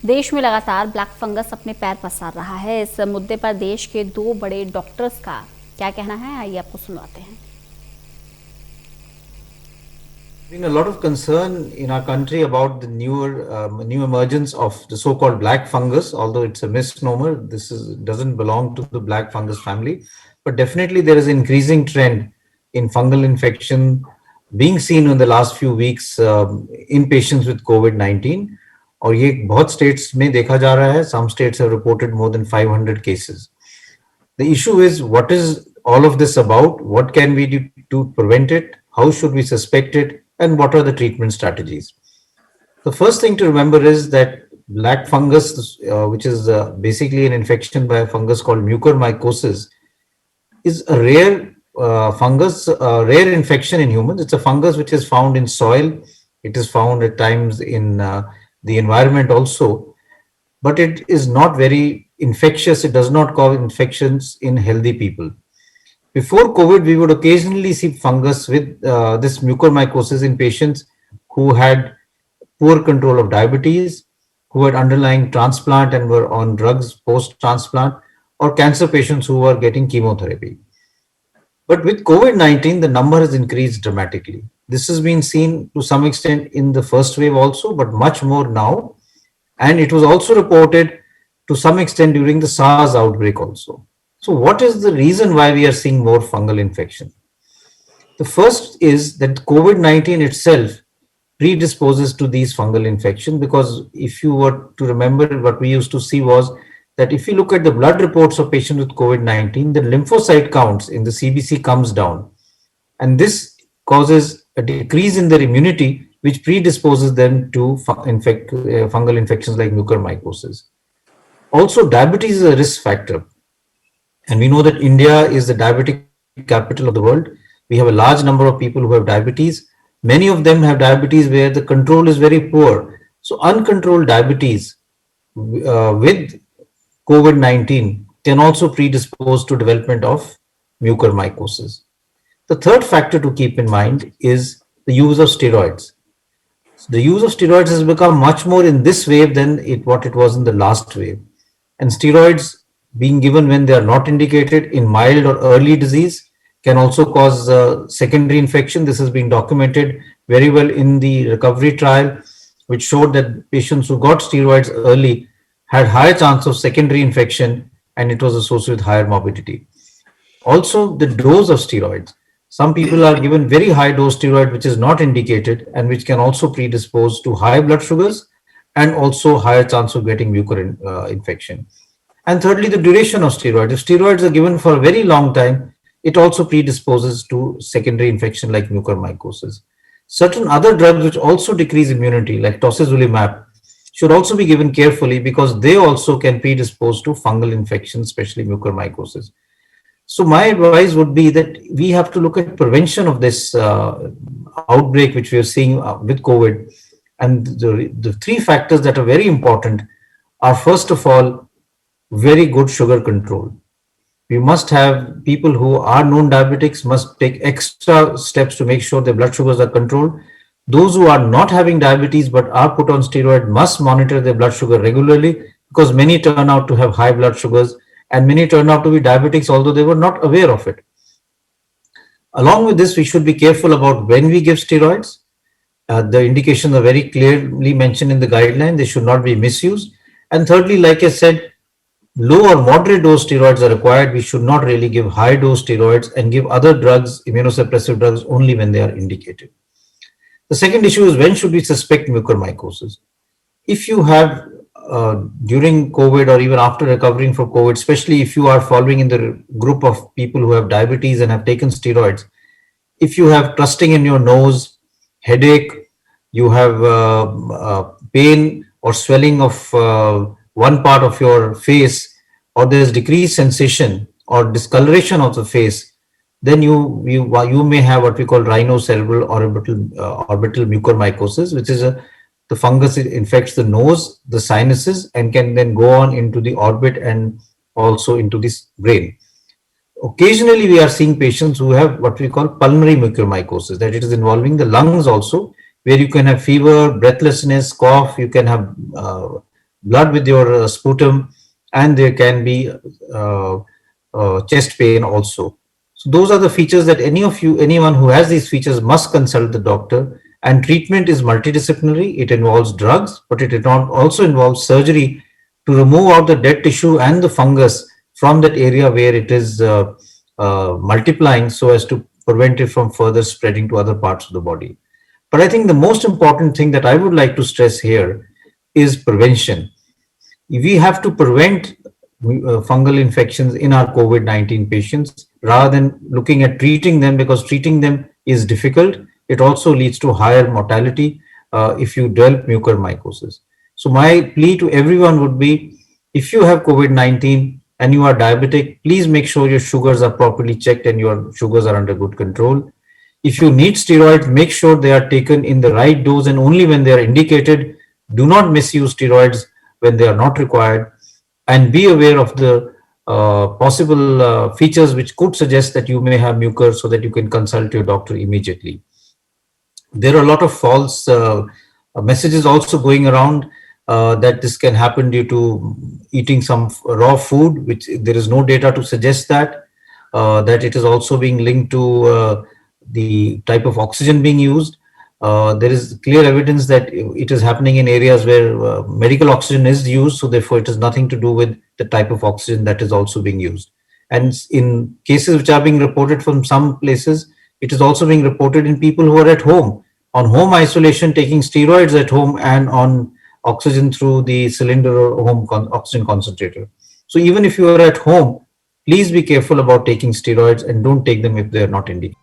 देश में लगातार ब्लैक फंगस अपने पैर पसार रहा है। इस मुद्दे पर देश के 2 बड़े डॉक्टर्स का क्या कहना है, आइए आपको सुनवाते हैं। Been a lot of concern in our country about the new emergence of the so-called black fungus. Although it's a misnomer, doesn't belong to the black fungus family, but definitely there is an increasing trend in fungal infection being seen in the last few weeks in patients with COVID-19. और ये बहुत states में देखा जा रहा है. Some states have reported more than 500 cases. The issue is, what is all of this about? What can we do to prevent it? How should we suspect it? And what are the treatment strategies? The first thing to remember is that black fungus, which is basically an infection by a fungus called mucormycosis, is a rare fungus, a rare infection in humans. It's a fungus which is found in soil. It is found at times in the environment also, but it is not very infectious. It does not cause infections in healthy people. Before COVID, we would occasionally see fungus with this mucormycosis in patients who had poor control of diabetes, who had underlying transplant and were on drugs post-transplant, or cancer patients who were getting chemotherapy. But with COVID-19, the number has increased dramatically. This has been seen to some extent in the first wave also, but much more now. And it was also reported to some extent during the SARS outbreak also. So what is the reason why we are seeing more fungal infection? The first is that COVID-19 itself predisposes to these fungal infections, because if you were to remember, what we used to see was that if you look at the blood reports of patients with COVID-19, the lymphocyte counts in the CBC comes down. And this causes a decrease in their immunity, which predisposes them to fungal infections like mucormycosis. Also, diabetes is a risk factor. And we know that India is the diabetic capital of the world. We have a large number of people who have diabetes. Many of them have diabetes where the control is very poor. So uncontrolled diabetes with COVID-19 can also predispose to development of mucormycosis. The third factor to keep in mind is the use of steroids. The use of steroids has become much more in this wave than what it was in the last wave. And steroids being given when they are not indicated in mild or early disease can also cause secondary infection. This has been documented very well in the recovery trial, which showed that patients who got steroids early had higher chance of secondary infection, and it was associated with higher morbidity. Also, the dose of steroids. Some people are given very high dose steroid, which is not indicated and which can also predispose to high blood sugars and also higher chance of getting mucor infection. And thirdly, the duration of steroids. If steroids are given for a very long time, it also predisposes to secondary infection like mucormycosis. Certain other drugs which also decrease immunity, like tocilizumab, should also be given carefully because they also can predispose to fungal infections, especially mucormycosis. So my advice would be that we have to look at prevention of this outbreak which we are seeing with COVID. And the three factors that are very important are, first of all, very good sugar control. We must have people who are known diabetics must take extra steps to make sure their blood sugars are controlled. Those who are not having diabetes but are put on steroid must monitor their blood sugar regularly, because many turn out to have high blood sugars and many turn out to be diabetics although they were not aware of it. Along with this, we should be careful about when we give steroids. The indications are very clearly mentioned in the guideline. They should not be misused. And thirdly, like I said, low or moderate dose steroids are required. We should not really give high dose steroids and give other drugs, immunosuppressive drugs, only when they are indicated. The second issue is, when should we suspect mucormycosis? If you have during COVID or even after recovering from COVID, especially if you are following in the group of people who have diabetes and have taken steroids, if you have crusting in your nose, headache, you have pain or swelling of one part of your face, or there's decreased sensation or discoloration of the face, then you may have what we call rhinocerebral orbital mucormycosis, which is the fungus infects the nose, the sinuses, and can then go on into the orbit and also into this brain. Occasionally, we are seeing patients who have what we call pulmonary mucormycosis, that it is involving the lungs also, where you can have fever, breathlessness, cough, you can have blood with your sputum, and there can be chest pain also. So those are the features that anyone who has these features must consult the doctor. And treatment is multidisciplinary. It involves drugs, but also involves surgery to remove out the dead tissue and the fungus from that area where it is multiplying, so as to prevent it from further spreading to other parts of the body. But I think the most important thing that I would like to stress here is prevention. We have to prevent fungal infections in our COVID-19 patients rather than looking at treating them, because treating them is difficult. It also leads to higher mortality if you develop mucormycosis. So my plea to everyone would be, if you have COVID-19 and you are diabetic, please make sure your sugars are properly checked and your sugars are under good control. If you need steroids, make sure they are taken in the right dose and only when they are indicated. Do not misuse steroids when they are not required, and be aware of the possible features which could suggest that you may have mucor, so that you can consult your doctor immediately. There are a lot of false messages also going around that this can happen due to eating some raw food, which there is no data to suggest that it is also being linked to the type of oxygen being used. There is clear evidence that it is happening in areas where medical oxygen is used, so therefore it has nothing to do with the type of oxygen that is also being used. And in cases which are being reported from some places, it is also being reported in people who are at home, on home isolation, taking steroids at home and on oxygen through the cylinder or home oxygen concentrator. So even if you are at home, please be careful about taking steroids and don't take them if they are not indicated.